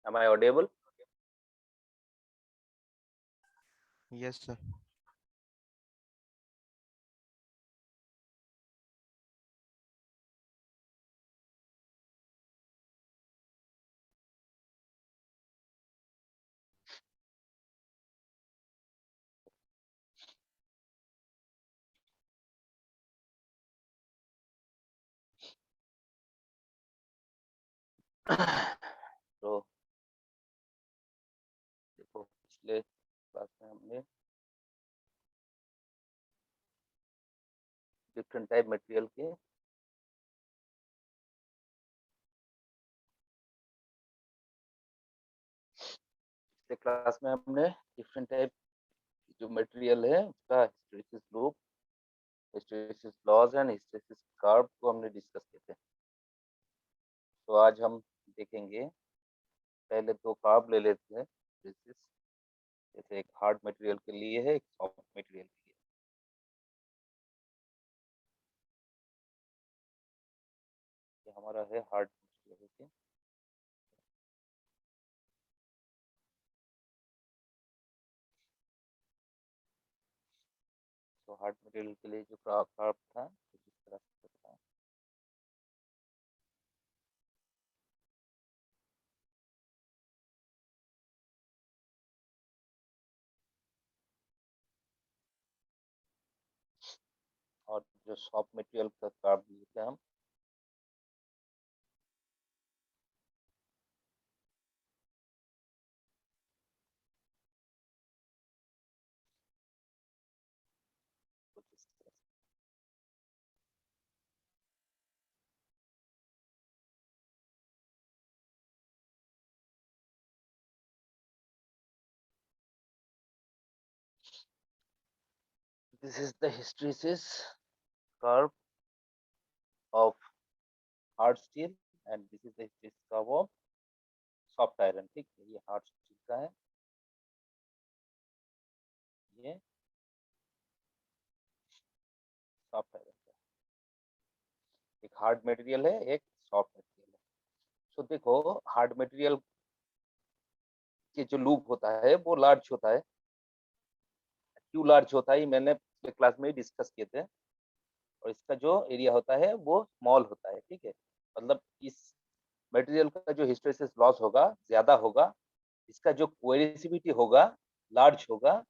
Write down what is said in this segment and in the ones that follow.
Am I audible? Yes, sir. तो देखो, पिछले क्लास में हमने डिफरेंट टाइप मटेरियल के पिछले क्लास में हमने डिफरेंट टाइप जो मटेरियल है उसका hysteresis loop, hysteresis loss and hysteresis curve को हमने डिस्कस किए थे। तो आज हम देखेंगे, पहले दो कर्व ले लेते हैं हिस्टैरिसीस, जैसे एक हार्ड मटेरियल के लिए है, एक सॉफ्ट मटेरियल के लिए। ये हमारा है हार्ड मटेरियल के। तो हार्ड मटेरियल के लिए जो कर्व था कुछ इस तरह से था। और जो सॉफ्ट मटेरियल का कर्व लिए थे हम, कुछ इस तरह से। This is the hysteresis curve of hard steel and this is the hysteresis curve of soft iron। ठीक है, ये हार्ड स्टील का है, ये सॉफ्ट आयरन का है। एक हार्ड मटेरियल है, एक सॉफ्ट मटेरियल है। तो देखो, हार्ड मटेरियल के जो लूप होता है वो लार्ज होता है। क्यों लार्ज होता है, मैंने पिछले क्लास में ही डिस्कस किए थे। और इसका जो एरिया होता है वो स्मॉल होता है। ठीक है, मतलब इस मटेरियल का जो हिस्टेरेसिस लॉस होगा ज्यादा होगा, इसका जो कोएरिसिविटी होगा लार्ज होगा,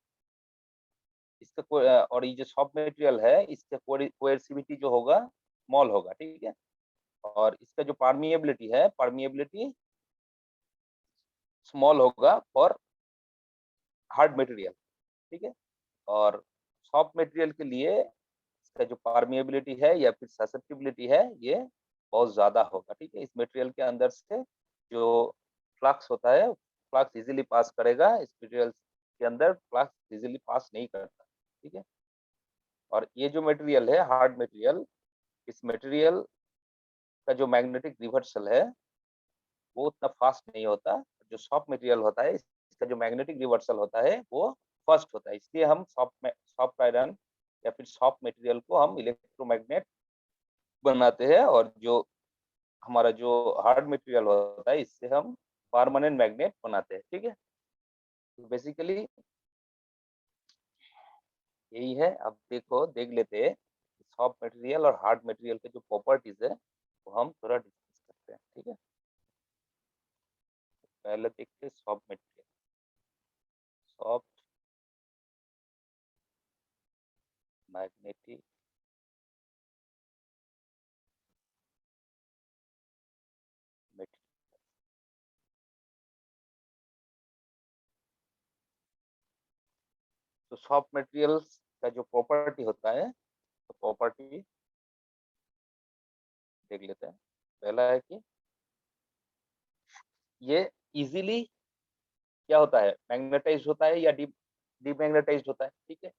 इसका और ये जो सॉफ्ट मटेरियल है इसका कोएरिसिविटी जो होगा स्मॉल होगा। ठीक है, और इसका जो परमिएबिलिटी है, परमिएबिलिटी स्मॉल होगा फॉर हार्ड मटेरियल। ठीक है, और सॉफ्ट मटेरियल के लिए इसका जो परमिएबिलिटी है या फिर ससेप्टिबिलिटी है ये बहुत ज्यादा होगा। ठीक है, इस मटेरियल के अंदर से जो फ्लक्स होता है, फ्लक्स इजीली पास करेगा, इस मटेरियल के अंदर फ्लक्स इजीली पास नहीं करता। ठीक है, और ये जो मटेरियल है हार्ड मटेरियल, इस मटेरियल का जो मैग्नेटिक रिवर्सल है वो उतना फास्ट नहीं होता। जो सॉफ्ट मटेरियल होता है इसका जो मैग्नेटिक रिवर्सल होता है वो फर्स्ट होता है, इसलिए हम सॉफ्ट आयरन या फिर सॉफ्ट मटेरियल को हम इलेक्ट्रोमैग्नेट बनाते हैं, और जो हमारा जो हार्ड मटेरियल होता है इससे हम परमानेंट मैग्नेट बनाते हैं। ठीक है, तो बेसिकली यही है। अब देखो, देख लेते हैं सॉफ्ट मटेरियल और हार्ड मटेरियल के जो प्रॉपर्टीज है वो हम थोड़ा डिस्कस करते हैं। ठीक है, पहले देखते हैं soft material. Soft magnetic material. तो सॉफ्ट मटेरियल्स का जो प्रॉपर्टी होता है, तो प्रॉपर्टी देख लेते हैं। पहला है कि ये इजीली क्या होता है, मैग्नेटाइज होता है या डीमैग्नेटाइज होता है। ठीक है,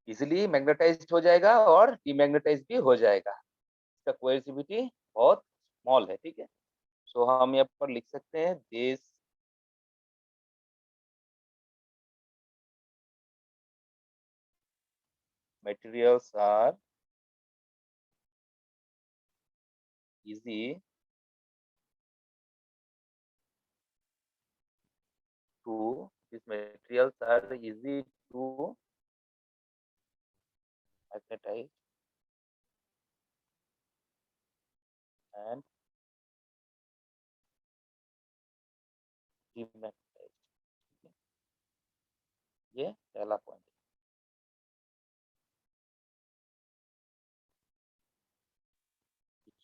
इजीली मैग्नेटाइज हो जाएगा और डीमैग्नेटाइज भी हो जाएगा, इसका कोएर्सिविटी बहुत स्मॉल है। ठीक है, सो हम यहाँ पर लिख सकते हैं this materials are easy to these materials are easy to magnetize and demagnetize. ये पहला पॉइंट है।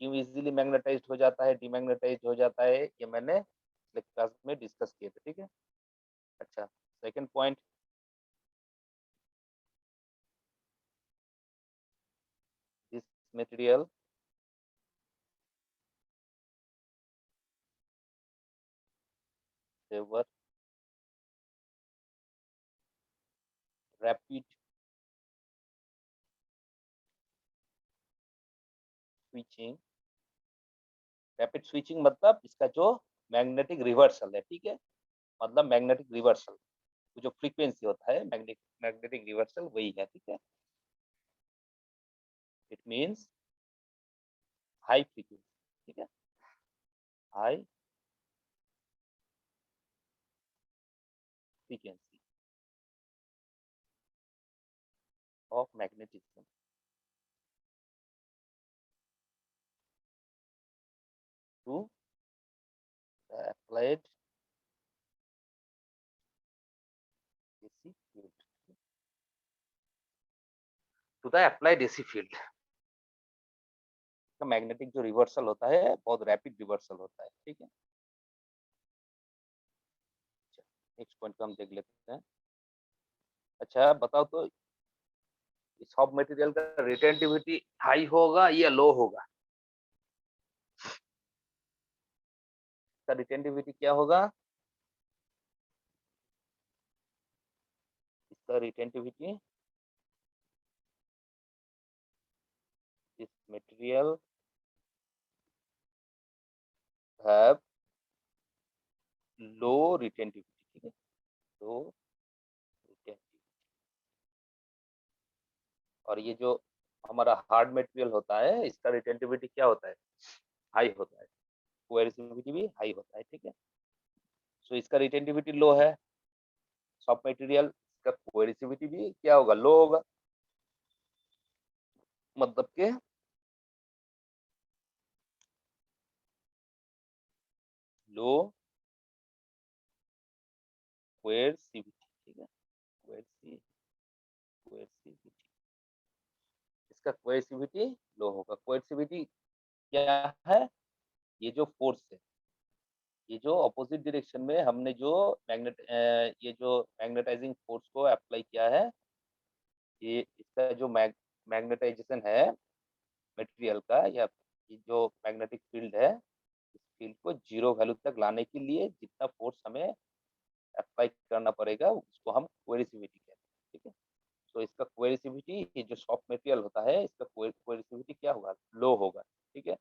क्यों इजीली मैग्नेटाइज्ड हो जाता है, डीमैग्नेटाइज्ड हो जाता है, ये मैंने क्लास में डिस्कस किए थे, ठीक है। अच्छा, second point, this material they were rapid switching, rapid switching मतलब इसका जो मैग्नेटिक रिवर्सल है, ठीक है, मतलब मैग्नेटिक रिवर्सल जो फ्रीक्वेंसी होता है मैग्नेटिक रिवर्सल वही है, ठीक है। इट मींस हाई फ्रीक्वेंसी, ठीक है, high frequency of magnetism to applied AC field, to the applied AC field। का मैग्नेटिक जो रिवर्सल होता है बहुत रैपिड रिवर्सल होता है, ठीक है। नेक्स्ट पॉइंट को हम देख लेते हैं। अच्छा बताओ तो इस सब मटेरियल का रिटेंटिविटी हाई होगा या लो होगा? इसका रिटेंटिविटी क्या होगा? इसका रिटेंटिविटी, इस मटेरियल हैव लो रिटेंटिविटी, ठीक है, लो रिटेंटिविटी। और ये जो हमारा हार्ड मटेरियल होता है इसका रिटेंटिविटी क्या होता है? हाई होता है, कोएरिसिविटी भी हाई होता है, ठीक है। सो इसका रिटेंटिविटी लो है, सॉफ्ट मटेरियल का कोएरिसिविटी भी क्या होगा? लो होगा, मतलब के लो कोएरिसिविटी, ठीक है, कोएरिसिविटी, इसका कोएरिसिविटी लो होगा। कोएरिसिविटी क्या है? ये जो फोर्स है, ये जो अपोजिट डायरेक्शन में हमने जो ये जो मैग्नेटाइजिंग फोर्स को अप्लाई किया है, ये इसका जो मैग्नेटाइजेशन है मटेरियल का, या ये जो मैग्नेटिक फील्ड है, इस फील्ड को जीरो वैल्यू तक लाने के लिए जितना फोर्स हमें अप्लाई करना पड़ेगा उसको हम कोएरिसिविटी कहते हैं, ठीक है। तो इसका कोएरिसिविटी, ये जो सॉफ्ट मटेरियल होता है इसका कोएरिसिविटी क्या होगा? लो होगा, ठीक है।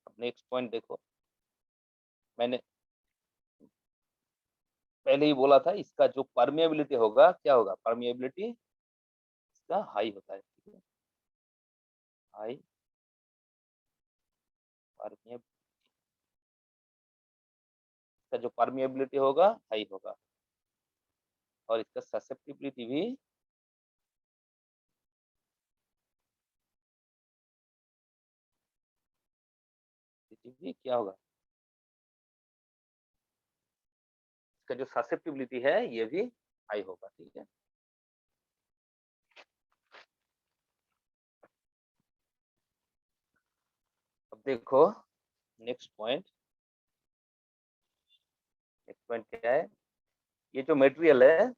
अब नेक्स्ट पॉइंट देखो, मैंने पहले ही बोला था इसका जो परमिएबिलिटी होगा क्या होगा? परमिएबिलिटी इसका हाई होता है, ठीक है, हाई परमिएबिलिटी, इसका जो परमिएबिलिटी होगा हाई होगा, और इसका ससेप्टिबिलिटी भी क्या होगा? इसका जो ससेप्टिबिलिटी है ये भी हाई होगा, ठीक है। अब देखो नेक्स्ट पॉइंट, नेक्स्ट पॉइंट क्या है? ये जो मटेरियल है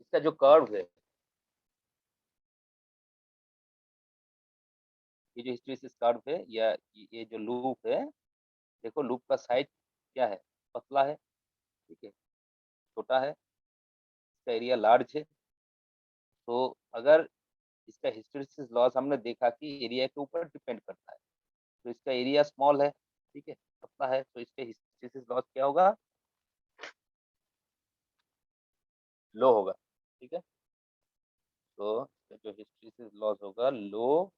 इसका जो कर्व है, ये जो हिस्टैरिसीस कर्व है या ये जो लूप है, देखो लूप का साइज क्या है? पतला है, ठीक है, छोटा है, इसका एरिया लार्ज है। तो अगर इसका हिस्टैरिसीस लॉस हमने देखा कि एरिया के ऊपर डिपेंड करता है, तो इसका एरिया स्मॉल है, ठीक है, पतला है, तो इसके हिस्टैरिसीस लॉस क्या होगा? लो होगा, ठीक है। तो इसका जो हिस्टैरिसीस लॉस होगा लो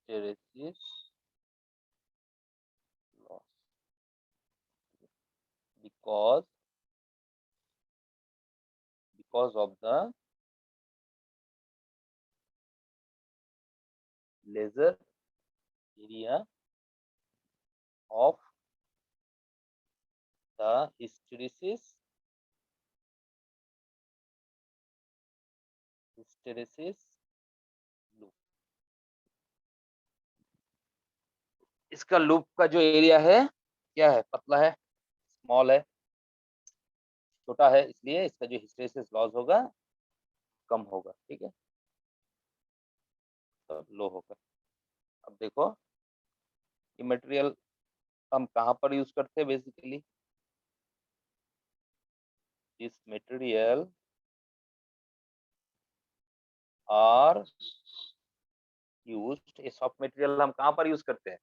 hysteresis loss because of the laser area of the hysteresis loop. इसका लूप का जो एरिया है क्या है, पतला है, स्मॉल है, छोटा है, इसलिए इसका जो हिस्टेरेसिस लॉस होगा कम होगा। ठीक है, तो लो होगा। अब देखो ये मटेरियल हम कहाँ पर यूज करते हैं basically, this material are used, ये सॉफ्ट मटेरियल हम कहाँ पर यूज करते हैं,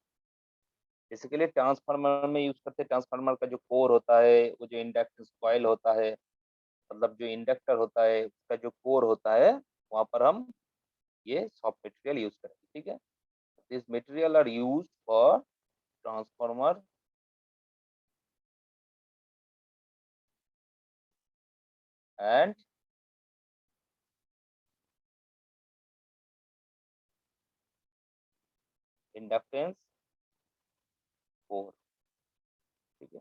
बेसिकली ट्रांसफार्मर में यूज करते हैं। ट्रांसफार्मर का जो कोर होता है, वो जो इंडक्टेंस कॉइल होता है, मतलब जो इंडक्टर होता है उसका जो कोर होता है, वहां पर हम ये सॉफ्ट मटेरियल यूज करते हैं। ठीक है, this material are used for transformer and inductance core. ठीक है,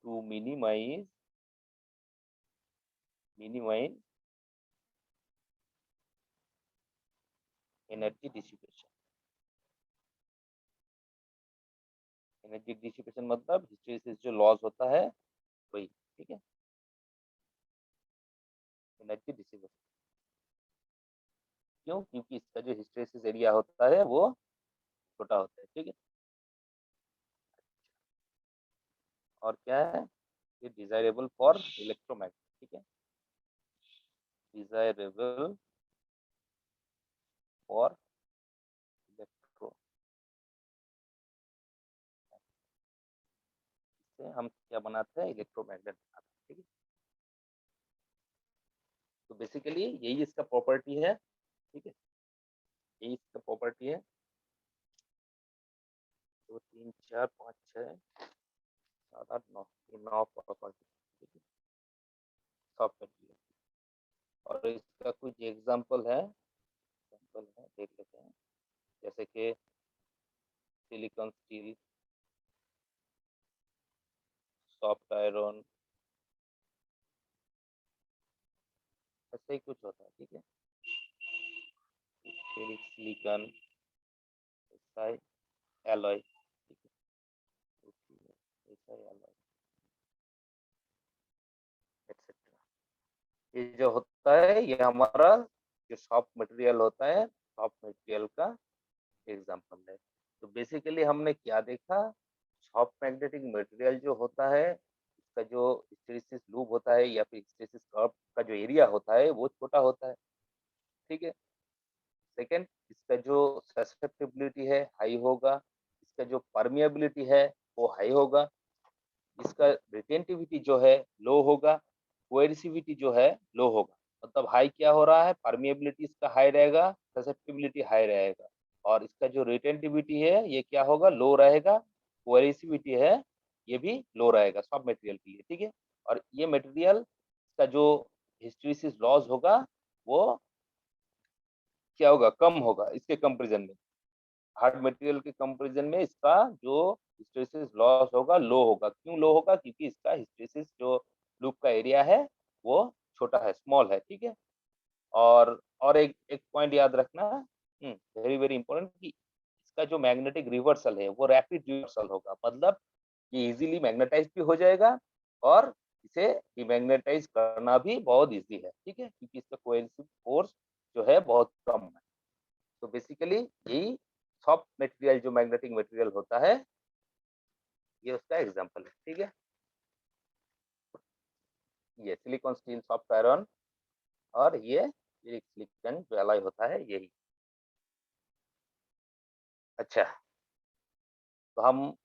to minimise energy dissipation. Energy dissipation मतलब हिस्टेरेसिस जो लॉस होता है वही। ठीक है, एनर्जी डिसिपेशन क्यों, क्योंकि इसका जो हिस्टेरेसिस एरिया होता है वो छोटा होता है। ठीक है, और क्या है, ये डिजायरेबल फॉर इलेक्ट्रोमैग्नेट। ठीक है, डिजायरेबल फॉर इलेक्ट्रो, से हम क्या बनाते हैं, इलेक्ट्रोमैग्नेट बनाते हैं। ठीक है, तो बेसिकली यही इसका प्रॉपर्टी है। ठीक है, यही इसका प्रॉपर्टी है। 2 3 4 5 6 7 8 9, ये 9 प्रॉपर्टी। ठीक है, सॉफ्ट मटेरियल। और इसका कुछ एग्जांपल है, देख लेते हैं। जैसे कि सिलिकॉन स्टील, सॉफ्ट आयरन, ऐसे ही कुछ होता है। ठीक है, फेरिक सिलिकॉन, एसआई एलॉय। ठीक है, एसआई एलॉय एक्सेट्रा। ये जो होता है ये हमारा जो सॉफ्ट मटेरियल होता है, सॉफ्ट मटेरियल का एग्जांपल है। तो बेसिकली हमने क्या देखा, सॉफ्ट मैग्नेटिक मटेरियल जो होता है इसका जो हिस्टेरेसिस लूप होता है या फिर हिस्टेरेसिस कर्व का जो एरिया होता है वो छोटा होता है। ठीक है, सेकंड, इसका जो ससेप्टिबिलिटी है हाई होगा, इसका जो परमिएबिलिटी है वो हाई होगा, इसका रिटेंटिविटी जो है लो होगा, कोएर्सिविटी जो है लो होगा। मतलब हाई क्या हो रहा है, परमिएबिलिटी इसका हाई रहेगा, ससेप्टिबिलिटी हाई रहेगा, और इसका जो रिटेंटिविटी है ये क्या होगा, लो रहेगा, कोएर्सिविटी है ये भी लो रहेगा सब मटेरियल के लिए। ठीक है, और ये मटेरियल का जो हिस्टेरेसिस लॉस होगा वो क्या होगा, कम होगा इसके कंपैरिजन में। हार्ड मटेरियल के कंपैरिजन में इसका जो हिस्टेरेसिस लॉस होगा लो होगा। क्यों लो होगा, क्योंकि इसका हिस्टेरेसिस जो लूप का एरिया है वो छोटा है, स्मॉल है। ठीक है, और एक एक पॉइंट याद रखना, वेरी वेरी इंपॉर्टेंट, कि इसका जो मैग्नेटिक रिवर्सल है वो रैपिड रिवर्सल होगा। मतलब ये इजीली मैग्नेटाइज भी हो जाएगा और इसे डिमैग्नेटाइज करना भी बहुत इजी है। ठीक है, क्योंकि इसका कोएर्सिव फोर्स जो है बहुत कम है। तो बेसिकली यही सॉफ्ट मटेरियल जो मैग्नेटिक मटेरियल होता है ये उसका एग्जांपल है। ठीक है, ये सिलिकॉन स्टील, सॉफ्ट आयरन, और ये सिलिकॉन जो एलॉय होता है यही। अच्छा, तो हम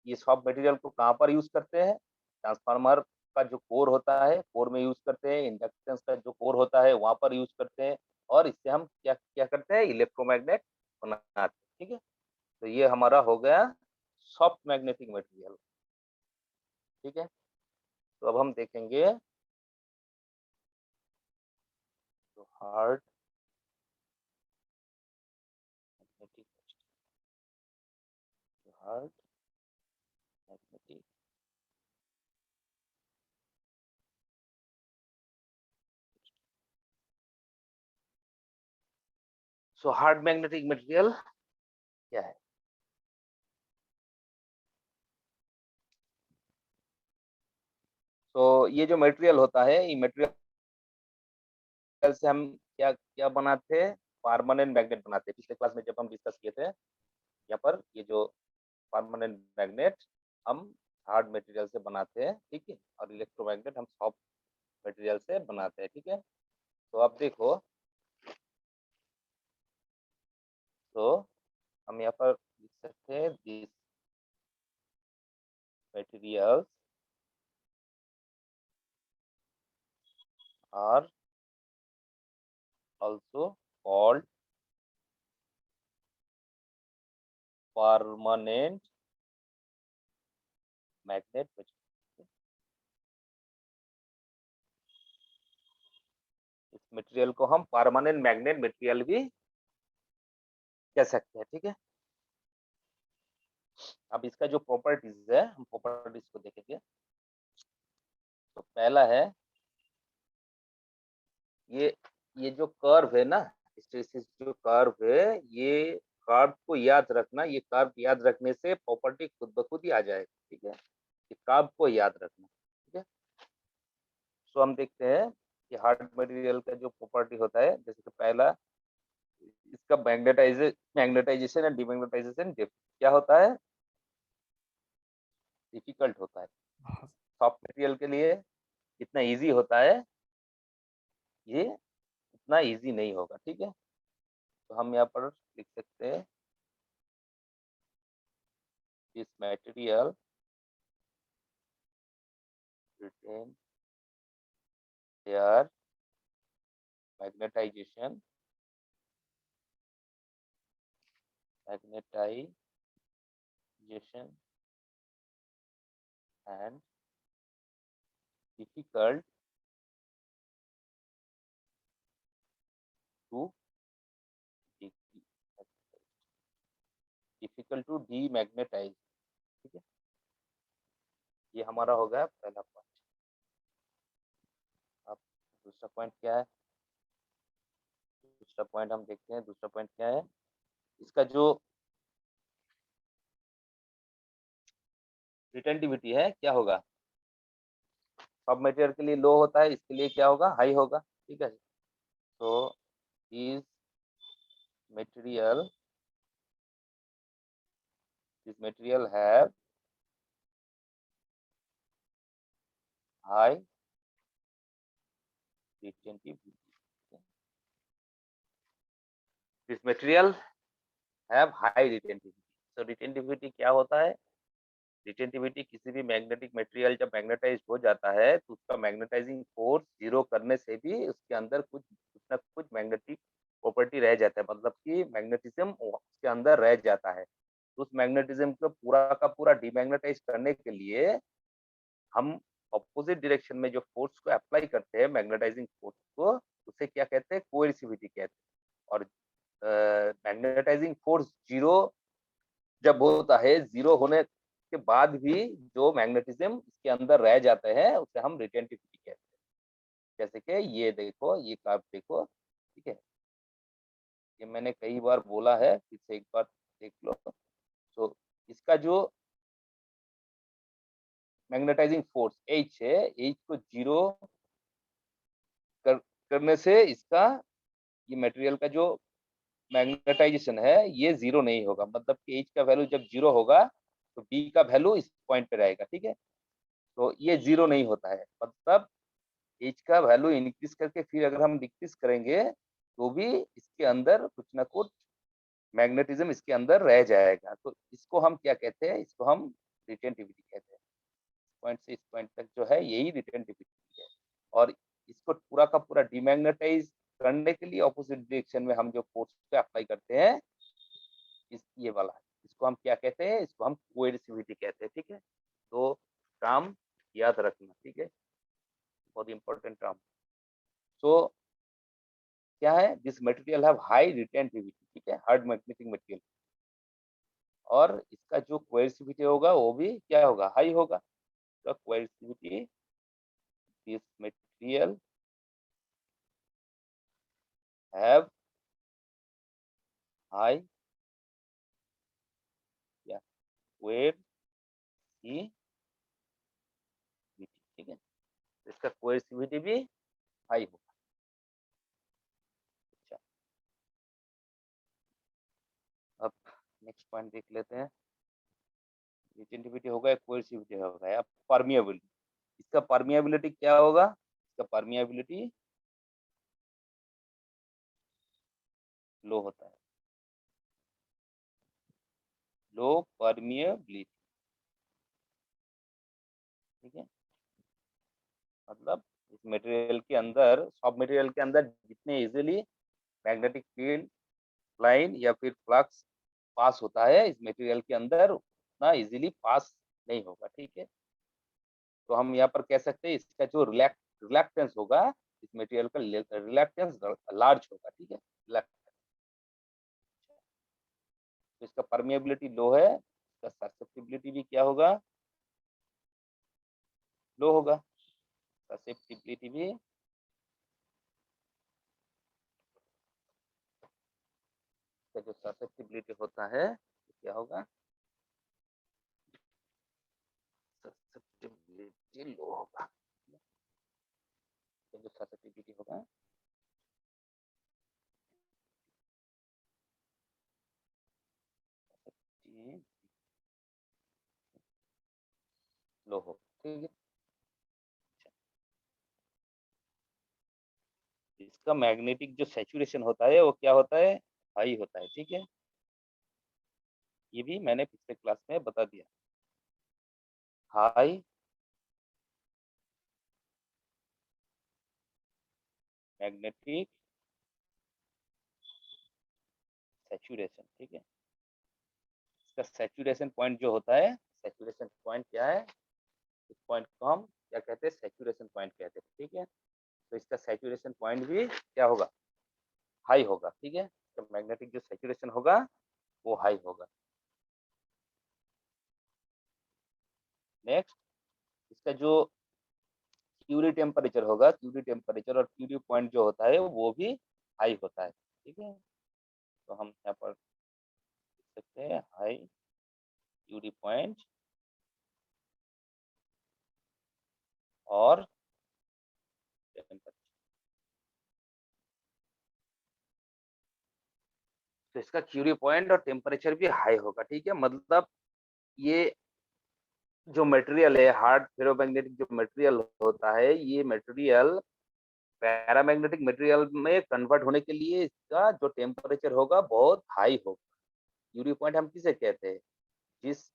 ये सॉफ्ट मटेरियल को कहाँ पर यूज करते हैं, ट्रांसफार्मर का जो कोर होता है कोर में यूज करते हैं, इंडक्टेंस का जो कोर होता है वहां पर यूज करते हैं, और इससे हम क्या क्या करते हैं, इलेक्ट्रोमैग्नेट बनाते हैं। ठीक है, तो ये हमारा हो गया सॉफ्ट मैग्नेटिक मटेरियल। ठीक है, तो अब हम देखेंगे तो hard magnetic, hard magnetic. So hard magnetic material क्या है? तो ये जो मटेरियल होता है, ये मटेरियल से हम क्या क्या बनाते हैं, परमानेंट मैग्नेट बनाते हैं। पिछले क्लास में जब हम डिस्कस किए थे, यहाँ पर ये जो परमानेंट मैग्नेट हम हार्ड मटेरियल से बनाते हैं। ठीक है, और इलेक्ट्रोमैग्नेट हम सॉफ्ट मटेरियल से बनाते हैं। ठीक है, तो अब देखो, तो हम यहाँ पर लिख सकते हैं this materials are also called permanent magnet material। इस मटेरियल को हम परमानेंट मैग्नेट मटेरियल भी कह सकते हैं। ठीक है, अब इसका जो प्रॉपर्टीज है, हम प्रॉपर्टीज को देखेंगे। तो पहला है ये ये जो कर्व है ना, हिस्टैरिसीस जो कर्व है, ये कर्व को याद रखना। ये कर्व याद रखने से प्रॉपर्टी खुद ब खुद ही आ जाएगा। ठीक है, ये कर्व को याद रखना। ठीक है, सो हम देखते हैं कि हार्ड मटेरियल का जो प्रॉपर्टी होता है, जैसे कि पहला इसका मैग्नेटाइजेशन एंड डिमैग्नेटाइजेशन क्या होता है, डिफिकल्ट होता है। सॉफ्ट मटेरियल के लिए इतना इजी होता है, ये इतना इजी नहीं होगा। ठीक है, तो हम यहाँ पर लिख सकते हैं this material retain their magnetization and difficult to demagnetise. ठीक है, ये हमारा हो गया पहला पॉइंट। अब दूसरा पॉइंट क्या है? दूसरा पॉइंट हम देखते हैं, दूसरा पॉइंट क्या है, इसका जो रिटेंटिविटी है क्या होगा, सब मटेरियल के लिए लो होता है, इसके लिए क्या होगा, हाई होगा। ठीक है, तो is material this material have high retentivity. This material have high retentivity. तो रिटेंटिविटी क्या होता है, रिटेंटिविटी किसी भी मैग्नेटिक मटेरियल जब मैग्नेटाइज हो जाता है तो उसका मैग्नेटाइजिंग फोर्स जीरो करने से भी उसके अंदर कुछ ना कुछ मैग्नेटिक प्रॉपर्टी रह जाता है, मतलब कि मैग्नेटिज्म उसके अंदर रह जाता है। तो उस मैग्नेटिज्म को पूरा का पूरा डिमैग्नेटाइज करने के लिए हम ऑपोजिट डायरेक्शन में जो फोर्स को अप्लाई करते हैं, मैग्नेटाइजिंग फोर्स को, उसे क्या कहते हैं, कोएर्सिविटी कहते हैं। और मैग्नेटाइजिंग फोर्स जीरो जब होता है, जीरो होने के बाद भी जो मैग्नेटिज्म इसके अंदर रह जाते हैं उसे हम रिटेंटिविटी कहते हैं। जैसे कि ये देखो, ये कर्व देखो। ठीक है, ये मैंने कई बार बोला है, फिर से एक बार देख लो। तो इसका जो मैग्नेटाइजिंग फोर्स H है, H को जीरो कर, करने से इसका ये मटेरियल का जो मैग्नेटाइजेशन है ये जीरो नहीं होगा। मतलब कि H का वैल्यू जब जीरो होगा तो B का वैल्यू इस पॉइंट पे रहेगा। ठीक है, तो ये जीरो नहीं होता है, मतलब एज का वैल्यू इंक्रीज करके फिर अगर हम डिक्रीज करेंगे तो भी इसके अंदर कुछ ना कुछ मैग्नेटिज्म इसके अंदर रह जाएगा। तो इसको हम क्या कहते हैं, इसको हम रिटेंटिविटी कहते हैं। पॉइंट से इस पॉइंट तक जो है यही रिटेंटिविटी है। और इसको पूरा का पूरा डिमैग्नेटाइज करने के लिए ऑपोजिट डायरेक्शन में हम जो फोर्स पे अप्लाई करते हैं, इस ये वाला है, इसको हम क्या कहते हैं, इसको हम कोएर्सिविटी कहते हैं। ठीक है, तो टर्म याद रखना, ठीक है, बहुत इंपॉर्टेंट टर्म। सो क्या है, this material have high retentivity, ठीक है, हार्ड मैग्नेटिक मटेरियल, और इसका जो कोएर्सिविटी होगा वो भी क्या होगा, हाई होगा। तो कोएर्सिविटी, दिस मटेरियल हैव हाई या कोएर्सिविटी, ठीक है, इसका कोएर्सिविटी भी हाई होगा। अच्छा, अब नेक्स्ट पॉइंट देख लेते हैं। रिटेंटिविटी होगा या कोएर्सिविटी होगा या परमिएबिलिटी। इसका परमिएबिलिटी क्या होगा, इसका परमिएबिलिटी लो होता है, लो परमिएबिलिटी, ठीक है, मतलब इस मटेरियल के अंदर, सब मटेरियल के अंदर जितने इजीली मैग्नेटिक फील्ड लाइन या फिर फ्लक्स पास होता है, इस मटेरियल के अंदर उतना इजीली पास नहीं होगा। ठीक है, तो हम यहाँ पर कह सकते हैं इसका जो रिलैक्टेंस होगा, इस मटेरियल का रिलैक्टेंस लार्ज होगा। ठीक है, तो इसका परमिएबिलिटी लो है, इसका ससेप्टिबिलिटी भी क्या होगा, लो होगा, ससेप्टिबिलिटी भी जो ससेप्टिबिलिटी होता है क्या होगा, ससेप्टिबिलिटी लो होगा, तो जो ससेप्टिबिलिटी होगा लो होगा। ठीक है, इसका मैग्नेटिक जो सैचुरेशन होता है वो क्या होता है, हाई होता है। ठीक है, ये भी मैंने पिछले क्लास में बता दिया। हाई मैग्नेटिक सैचुरेशन, ठीक है, इसका सैचुरेशन पॉइंट जो होता है, सैचुरेशन पॉइंट क्या है, इस पॉइंट को हम क्या कहते हैं, सैचुरेशन पॉइंट कहते हैं। ठीक है, तो इसका सैचुरेशन पॉइंट भी क्या होगा, हाई होगा। ठीक है, तो मैग्नेटिक जो सैचुरेशन होगा वो हाई होगा। नेक्स्ट, इसका जो क्यूरी टेम्परेचर होगा, क्यूरी टेम्परेचर और क्यूरी पॉइंट जो होता है वो भी हाई होता है। ठीक है, तो हम यहाँ पर लिख सकते हैं हाई क्यूरी पॉइंट और टेम्परेचर। तो इसका क्यूरी पॉइंट और टेम्परेचर भी हाई होगा। ठीक है, मतलब ये जो मटेरियल है, हार्ड फेरोमैग्नेटिक जो मटेरियल होता है, ये मटेरियल पैरामैग्नेटिक मटेरियल में कन्वर्ट होने के लिए इसका जो टेम्परेचर होगा बहुत हाई होगा। क्यूरी पॉइंट हम किसे कहते हैं, जिस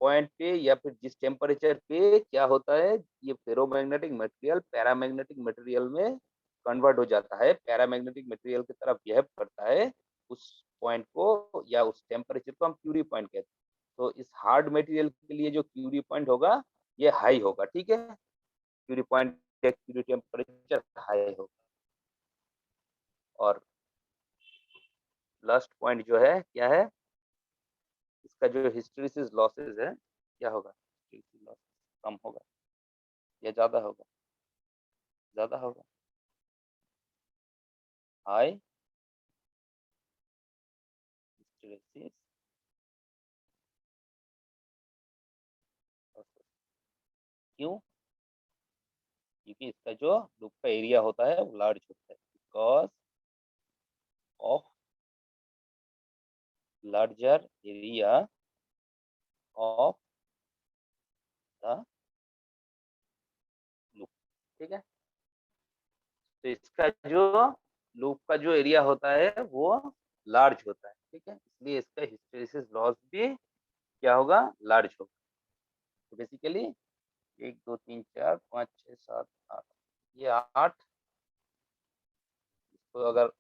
पॉइंट पे या फिर जिस टेम्परेचर पे क्या होता है, ये फेरोमैग्नेटिक मटेरियल पैरामैग्नेटिक मटेरियल में कन्वर्ट हो जाता है, पैरामैग्नेटिक मटेरियल की तरफ बिहेव करता है, उस पॉइंट को या उस टेम्परेचर को हम क्यूरी पॉइंट कहते हैं। तो इस हार्ड मटेरियल के लिए जो क्यूरी पॉइंट होगा ये हाई होगा। ठीक है, क्यूरी पॉइंट या क्यूरी टेम्परेचर हाई होगा। और लास्ट पॉइंट जो है क्या है, इसका जो हिस्टेरिसिस लॉसेस है क्या होगा, हिस्टेरिसिस लॉस कम होगा या ज्यादा होगा, ज्यादा होगा। हाई हिस्टेरिसिस लॉसेस, क्यों, क्योंकि इसका जो लूप का एरिया होता है वो लार्ज होता है, because of larger area of the loop. ठीक है, तो इसका जो लूप का जो एरिया होता है वो लार्ज होता है। ठीक है, इसलिए इसका हिस्टेरिसिस लॉस भी क्या होगा, लार्ज होगा। तो बेसिकली 1 2 3 4 5 6 7 8, ये 8 तो अगर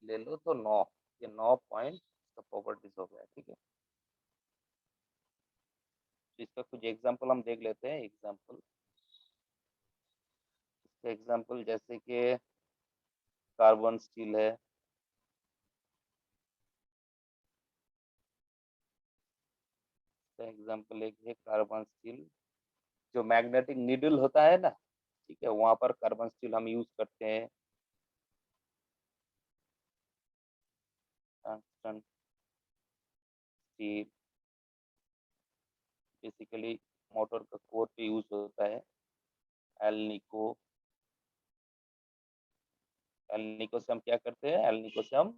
ले लो तो 9, ये 9 पॉइंट प्रॉपर्टीज हो गया। ठीक है, तो इसका कुछ एग्जांपल हम देख लेते हैं। एग्जांपल जैसे कि कार्बन स्टील है, एग्जांपल एक है कार्बन स्टील। जो मैग्नेटिक नीडल होता है ना, ठीक है, वहां पर कार्बन स्टील हम यूज करते हैं। टंगस्टन स्टील बेसिकली मोटर का कोर पे यूज होता है। एलनिको, एलनिको से हम क्या करते हैं, एलनिको से हम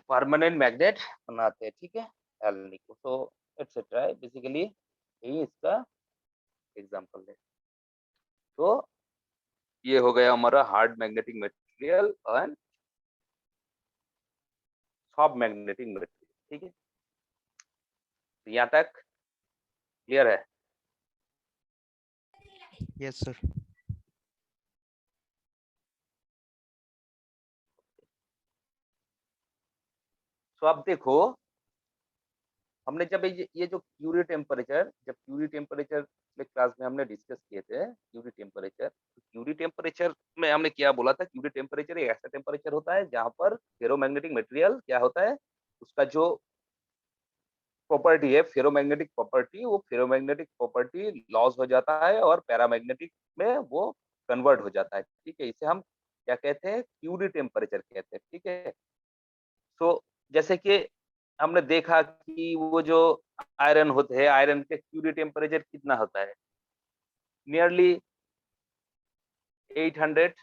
परमानेंट मैग्नेट बनाते हैं। ठीक है, एलनिको, तो एटसेट्रा है बेसिकली, यही इसका एग्जांपल है। तो ये हो गया हमारा hard magnetic material and soft magnetic material. ठीक है, तो यहाँ तक क्लियर है? Yes sir. तो अब देखो, हमने जब ये जो क्यूरी टेम्परेचर, जब क्यूरी टेम्परेचर पिछले क्लास में हमने डिस्कस किए थे क्यूरी टेम्परेचर, तो क्यूरी टेम्परेचर में हमने क्या बोला था, क्यूरी टेम्परेचर एक ऐसा टेम्परेचर होता है जहां पर फेरोमैग्नेटिक मटेरियल क्या होता है, उसका जो प्रॉपर्टी है फेरोमैग्नेटिक प्रॉपर्टी, वो फेरोमैग्नेटिक प्रॉपर्टी लॉस हो जाता है और पैरामैग्नेटिक में वो कन्वर्ट हो जाता है। ठीक है, इसे हम क्या कहते हैं, क्यूरी टेम्परेचर कहते हैं। ठीक है, तो जैसे कि हमने देखा कि वो जो आयरन होते हैं, आयरन के क्यूरी टेम्परेचर कितना होता है, नियरली 800,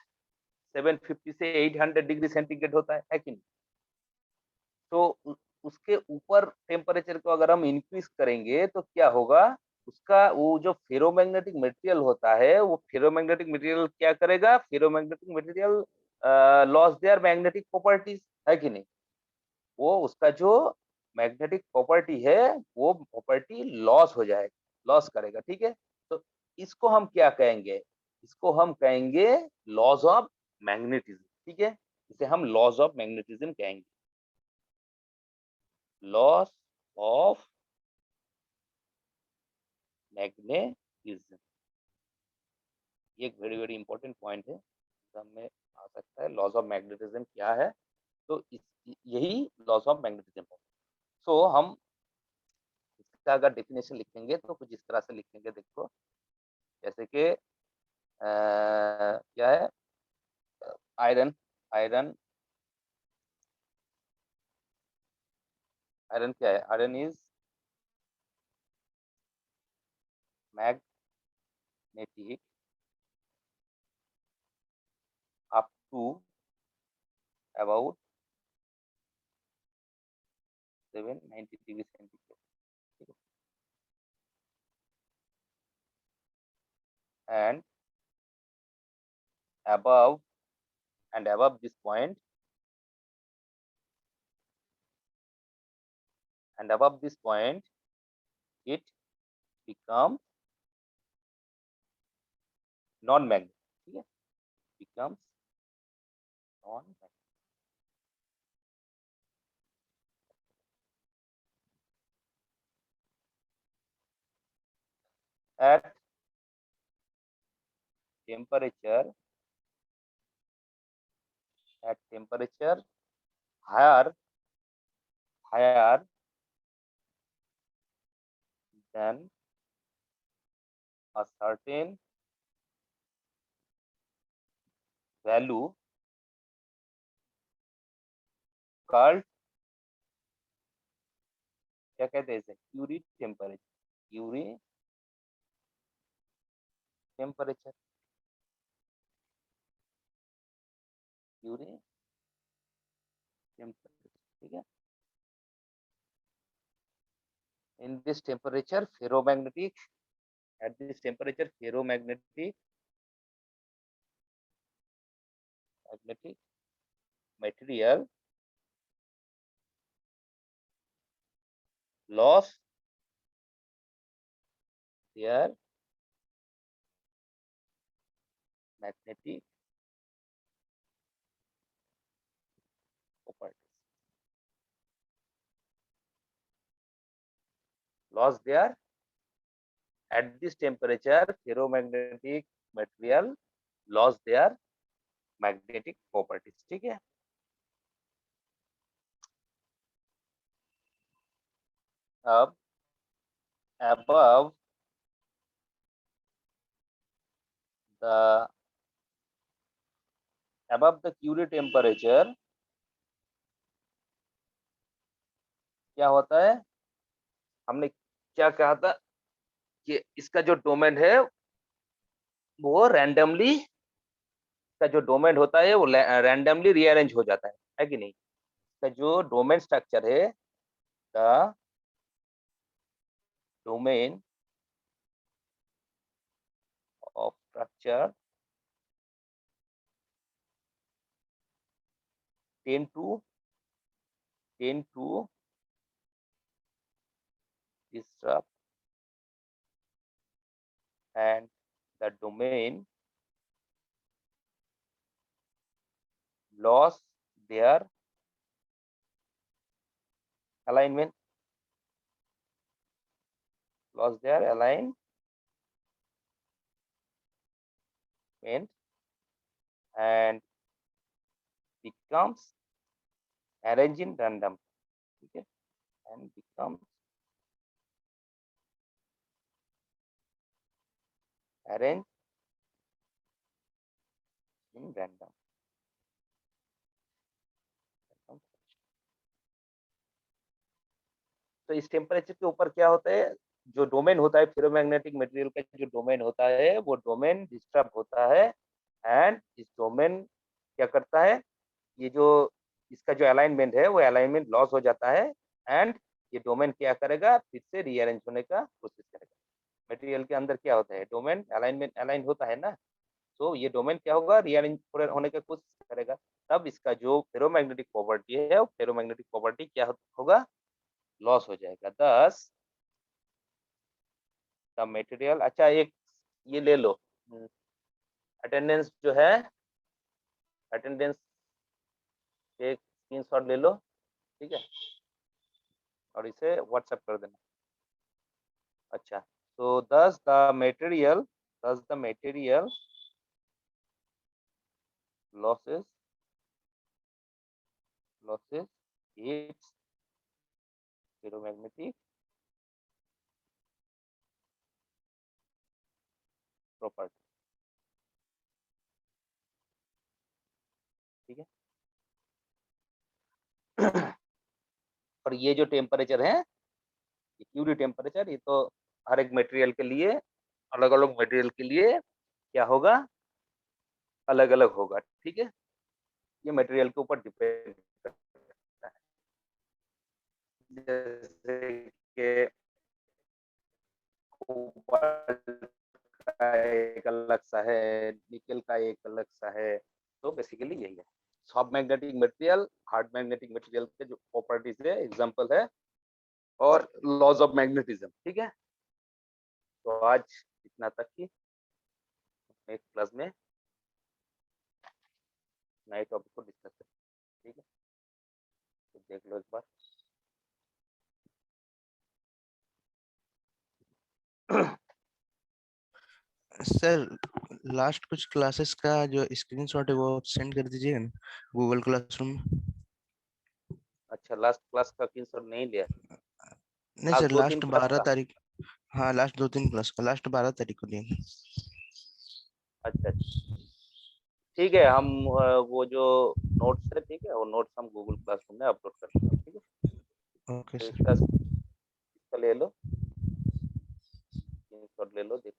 750 से 800 डिग्री सेंटीग्रेड होता है कि नहीं? तो उसके ऊपर टेम्परेचर को अगर हम इंक्रीज करेंगे तो क्या होगा, उसका वो जो फेरोमैग्नेटिक मटेरियल होता है, वो फेरोमैग्नेटिक मटेरियल क्या करेगा, ferromagnetic material loss their magnetic properties, है कि नहीं? वो उसका जो मैग्नेटिक प्रॉपर्टी है, वो प्रॉपर्टी लॉस हो जाएगा, लॉस करेगा। ठीक है, तो इसको हम क्या कहेंगे, इसको हम कहेंगे लॉस ऑफ मैग्नेटिज्म। ठीक है, इसे हम लॉस ऑफ मैग्नेटिज्म कहेंगे, लॉस ऑफ मैग्नेटिज्म। ये एक वेरी वेरी इंपॉर्टेंट पॉइंट है, एग्जाम में आ सकता है, लॉस ऑफ मैग्नेटिज्म क्या है। तो यही लॉस ऑफ मैग्नेटिज्म है। सो हम इसका अगर डेफिनेशन लिखेंगे तो कुछ इस तरह से लिखेंगे, देखो, जैसे कि क्या है, आयरन, आयरन, आयरन क्या है, iron is magnetic up to about 790 degree centigrade. ठीक है, and above and above this point, and above this point it becomes non magnetic। ठीक है, becomes non magnetic at temperature, at temperature higher, higher than a certain value called, क्या कहते हैं इसे, Curie temperature, Curie temperature, Curie temperature. ठीक है, in this temperature ferromagnetic, at this temperature ferromagnetic magnetic material loss their magnetic properties. Lost there at this temperature, ferromagnetic material lost their magnetic properties. ठीक है, अब above the Curie temperature क्या होता है, हमने क्या कहा था कि इसका जो डोमेन है वो रैंडमली, इसका जो डोमेन होता है वो रैंडमली रीअरेंज हो जाता है कि नहीं। इसका जो डोमेन स्ट्रक्चर है, the domain of structure tend to disrupt, and the domain lost their alignment, and becomes arranged in random. ठीक है, and becomes arranged in random. तो इस टेम्परेचर के ऊपर क्या होता है, जो डोमेन होता है फेरोमैग्नेटिक मटेरियल का, जो डोमेन होता है वो डोमेन डिस्टर्ब होता है, एंड इस डोमेन क्या करता है, ये जो इसका जो अलाइनमेंट है वो अलाइनमेंट लॉस हो जाता है, एंड ये डोमेन क्या करेगा, फिर से रीअरेंज होने का कोशिश करेगा। मटेरियल के अंदर क्या होता है, डोमेन अलाइनमेंट अलाइन होता है ना, तो ये डोमेन क्या होगा, रीअरेंज होने का कोशिश करेगा। तब इसका जो फेरोमैग्नेटिक प्रॉपर्टी है वो फेरोमैग्नेटिक प्रॉपर्टी क्या होगा, लॉस हो जाएगा। दस द मटेरियल, अच्छा एक ये ले लो, अटेंडेंस जो है, अटेंडेंस एक स्क्रीनशॉट ले लो, ठीक है, और इसे व्हाट्सएप कर देना। अच्छा, तो दस the material losses its ferromagnetic property। ठीक है, और ये जो टेम्परेचर है, ये क्यूरी टेम्परेचर, ये तो हर एक मटेरियल के लिए, अलग अलग मटेरियल के लिए क्या होगा, अलग अलग होगा। ठीक है, ये मटेरियल के ऊपर डिपेंड करता है। जैसे कि कॉपर का एक अलग सा है, निकल का एक अलग सा है, तो बेसिकली यही है। सब magnetic material, hard magnetic material के जो प्रॉपर्टीज है, एग्जांपल है, और लॉज ऑफ मैग्नेटिज्म। ठीक है, तो आज इतना तक ही, नेक्स्ट क्लास में नए टॉपिक को डिस्कस करें। ठीक है, तो देख लो एक बार। सर लास्ट कुछ क्लासेस का जो स्क्रीनशॉट है वो सेंड कर दीजिएगा ना गूगल क्लासरूम में। अच्छा, लास्ट क्लास का स्क्रीनशॉट नहीं लिया, नहीं लास्ट सर, दो तीन लास्ट क्लास 12 का। तारीख। हाँ लास्ट 2-3 क्लास का, लास्ट 12 तारीख को दिए। अच्छा अच्छा, ठीक है, हम वो जो नोट्स है, ठीक है, वो नोट्स हम गूगल क्लासरूम में अपलोड कर देंगे। ठीक है, ओके तो सर। इसका ले लो, स्क्रीनशॉट ले लो, देखो।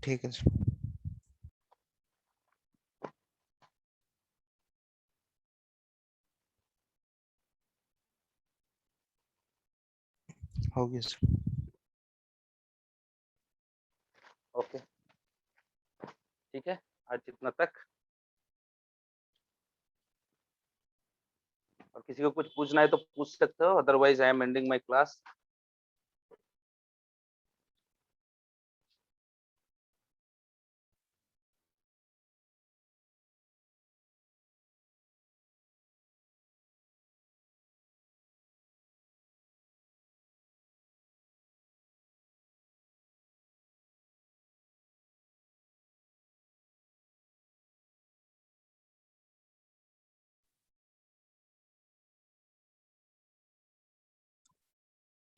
ठीक है सर, हो गया सर। ओके, ठीक है, आज इतना तक। और किसी को कुछ पूछना है तो पूछ सकते हो, otherwise I am ending my class.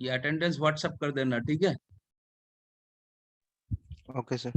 ये अटेंडेंस व्हाट्सएप कर देना, ठीक है? Okay sir.